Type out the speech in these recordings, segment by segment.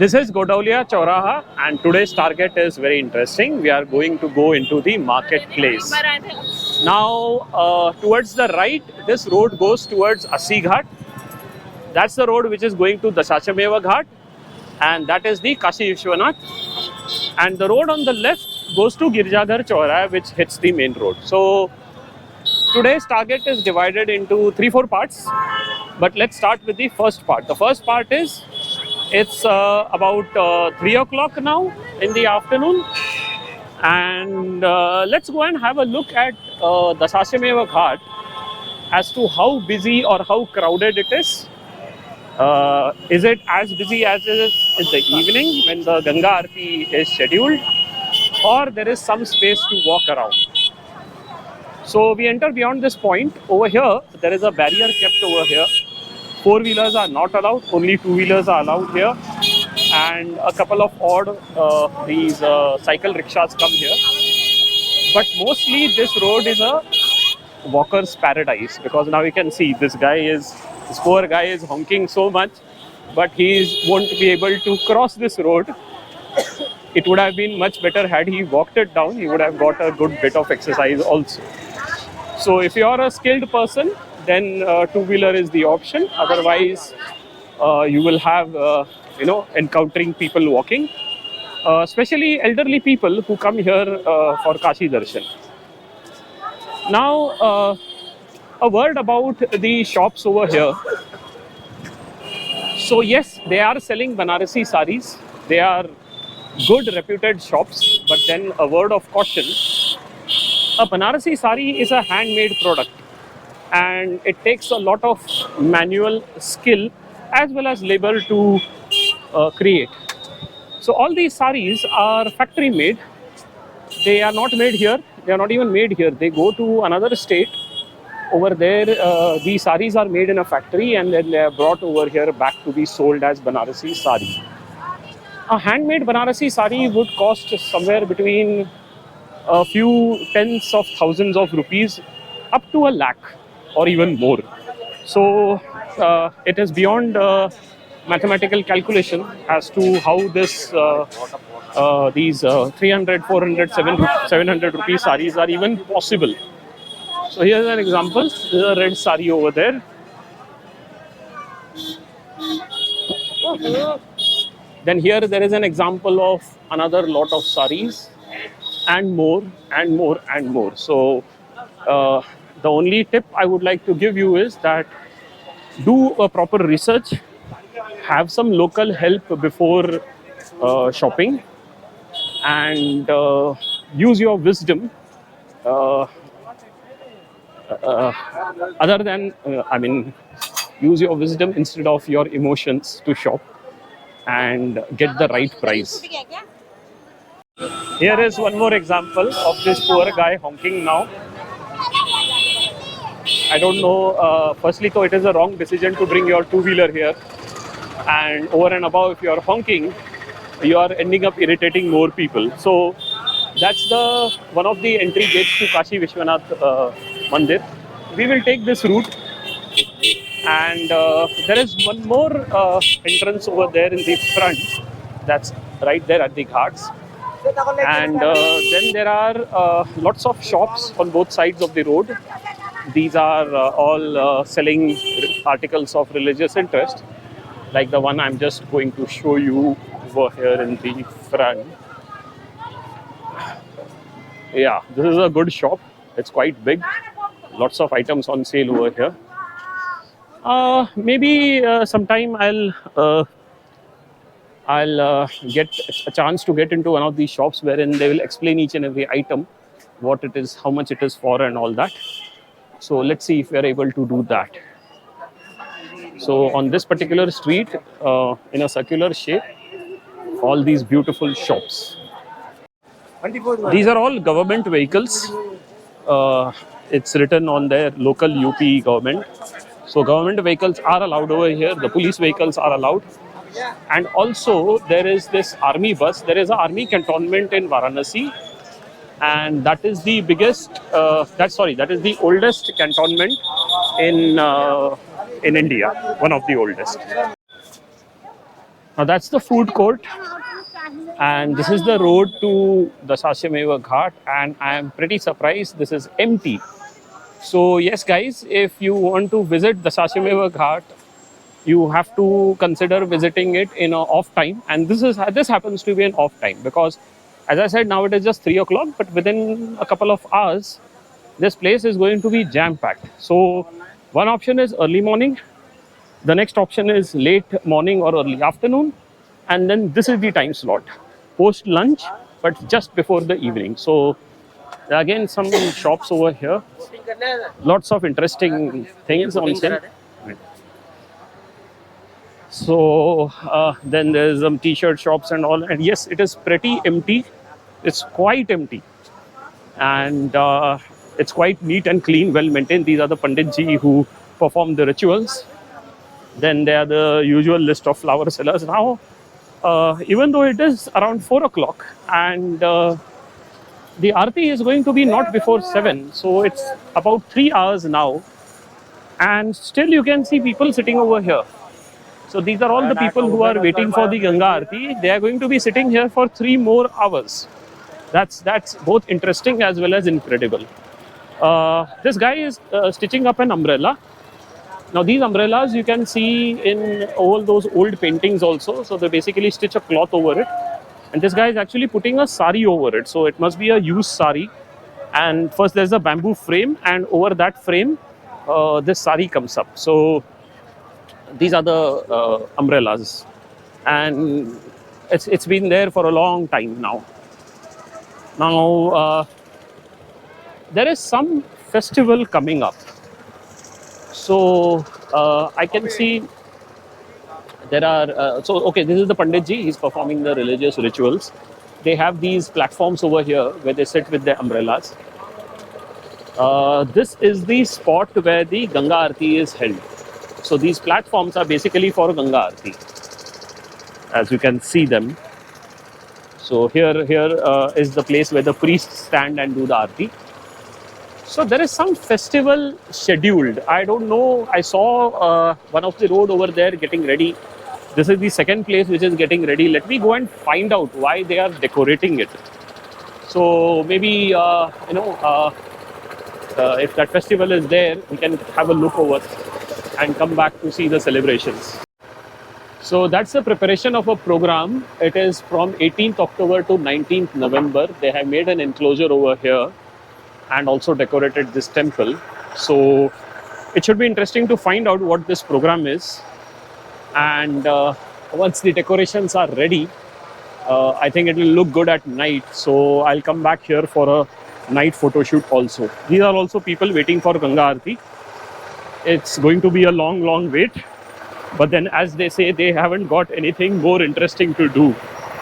This is Godaulia Chauraha, and today's target is very interesting. We are going to go into the marketplace. Now, towards the right, this road goes towards Assi Ghat. That's the road which is going to Dashashwamegha Ghat, and that is the Kashi Vishwanath. And the road on the left goes to Girjaghar Chauraha, which hits the main road. So today's target is divided into 3-4 parts, but let's start with the first part. The first part is it's about 3 o'clock now in the afternoon, and let's go and have a look at Dashashwamegha Ghat as to how busy or how crowded it is. Is it as busy as it is in the evening when the Ganga Aarti is scheduled, or there is some space to walk around? So we enter beyond this point. Over here, there is a barrier kept over here. 4-wheelers are not allowed, only 2-wheelers are allowed here. And a couple of odd these cycle rickshaws come here. But mostly this road is a walker's paradise, because now you can see this poor guy is honking so much, but he won't be able to cross this road. It would have been much better had he walked it down. He would have got a good bit of exercise also. So if you are a skilled person, then 2-wheeler is the option. Otherwise, you will have encountering people walking, especially elderly people who come here for Kashi Darshan. Now, a word about the shops over here. So yes, they are selling Banarasi saris. They are good reputed shops, but then a word of caution. A Banarasi sari is a handmade product, and it takes a lot of manual skill as well as labor to create. So all these saris are factory made. They are not made here. They are not even made here. They go to another state. Over there, these saris are made in a factory, and then they are brought over here back to be sold as Banarasi sari. A handmade Banarasi sari would cost somewhere between a few tens of thousands of rupees up to 1 lakh or even more. So it is beyond mathematical calculation as to how these 300, 400, 700 rupee saris are even possible. So here's an example. This is a red sari over there. Then here there is an example of another lot of saris, and more and more and more. So the only tip I would like to give you is that do a proper research, have some local help before shopping, and use your wisdom. Use your wisdom instead of your emotions to shop and get the right price. Here is one more example of this poor guy honking now. I don't know, firstly, though, it is a wrong decision to bring your 2-wheeler here. And over and above, if you are honking, you are ending up irritating more people. So that's one of the entry gates to Kashi Vishwanath Mandir. We will take this route. And there is one more entrance over there in the front. That's right there at the ghats. And then there are lots of shops on both sides of the road. These are all selling articles of religious interest, like the one I'm just going to show you over here in the front. Yeah, this is a good shop. It's quite big. Lots of items on sale over here. Maybe sometime I'll get a chance to get into one of these shops wherein they will explain each and every item, what it is, how much it is for, and all that. So let's see if we are able to do that. So on this particular street, in a circular shape, all these beautiful shops. These are all government vehicles. It's written on their local UP government. So government vehicles are allowed over here. The police vehicles are allowed. And also there is this army bus. There is an army cantonment in Varanasi. And that is the biggest, that is the oldest cantonment in India, one of the oldest. Now that's the food court, and this is the road to the Dashashwamegha Ghat, and I am pretty surprised this is empty. So yes, guys, if you want to visit the Dashashwamegha Ghat, you have to consider visiting it in a off time, and this happens to be an off time because, as I said, now it is just 3 o'clock, but within a couple of hours, this place is going to be jam packed. So one option is early morning, the next option is late morning or early afternoon, and then this is the time slot post lunch, but just before the evening. So again, some shops over here, lots of interesting things on sale. So then there's some t-shirt shops and all, and yes, it is pretty empty. It's quite empty, and it's quite neat and clean, well maintained. These are the panditji who perform the rituals. Then there are the usual list of flower sellers. Now, even though it is around 4 o'clock, and the arti is going to be not before 7, so it's about 3 hours now, and still you can see people sitting over here. So these are all the people who are waiting for the Ganga Aarti. They are going to be sitting here for 3 more hours. That's both interesting as well as incredible. This guy is stitching up an umbrella. Now these umbrellas you can see in all those old paintings also. So they basically stitch a cloth over it. And this guy is actually putting a sari over it. So it must be a used sari. And first there's a bamboo frame, and over that frame, this sari comes up. So these are the umbrellas, and it's been there for a long time now. Now there is some festival coming up, so I can see there are so okay, this is the panditji. He's performing the religious rituals. They have these platforms over here where they sit with their umbrellas. This is the spot where the Ganga Aarti is held. So these platforms are basically for Ganga Aarti, as you can see them. So here is the place where the priests stand and do the Aarti. So there is some festival scheduled. I don't know. I saw one of the road over there getting ready. This is the second place which is getting ready. Let me go and find out why they are decorating it. So maybe if that festival is there, we can have a look over and come back to see the celebrations. So that's the preparation of a program. It is from 18th October to 19th November. They have made an enclosure over here and also decorated this temple. So it should be interesting to find out what this program is. And once the decorations are ready, I think it will look good at night. So I'll come back here for a night photo shoot also. These are also people waiting for Ganga Aarti. It's going to be a long wait, but then, as they say, they haven't got anything more interesting to do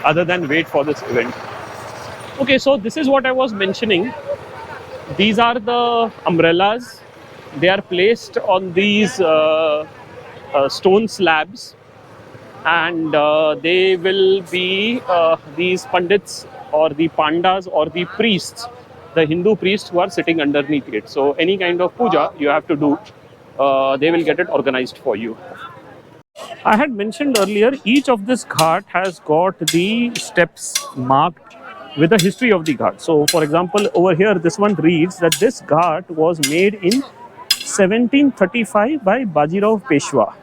other than wait for this event. Okay, so this is what I was mentioning. These are the umbrellas. They are placed on these stone slabs, and they will be these pandits or the pandas or the priests, the Hindu priests who are sitting underneath it. So any kind of puja you have to do, they will get it organized for you. I had mentioned earlier, each of this ghat has got the steps marked with the history of the ghat. So for example, over here, this one reads that this ghat was made in 1735 by Bajirao Peshwa.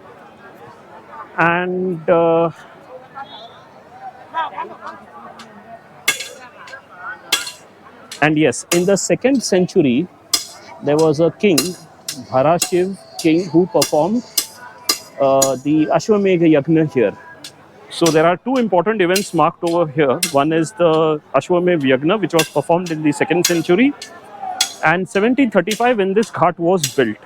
And yes, in the 2nd century, there was a king, Bharashiv king, who performed the Ashwamegha Yagna here. So there are two important events marked over here. One is the Ashwamegha Yagna, which was performed in the 2nd century, and 1735 when this ghat was built.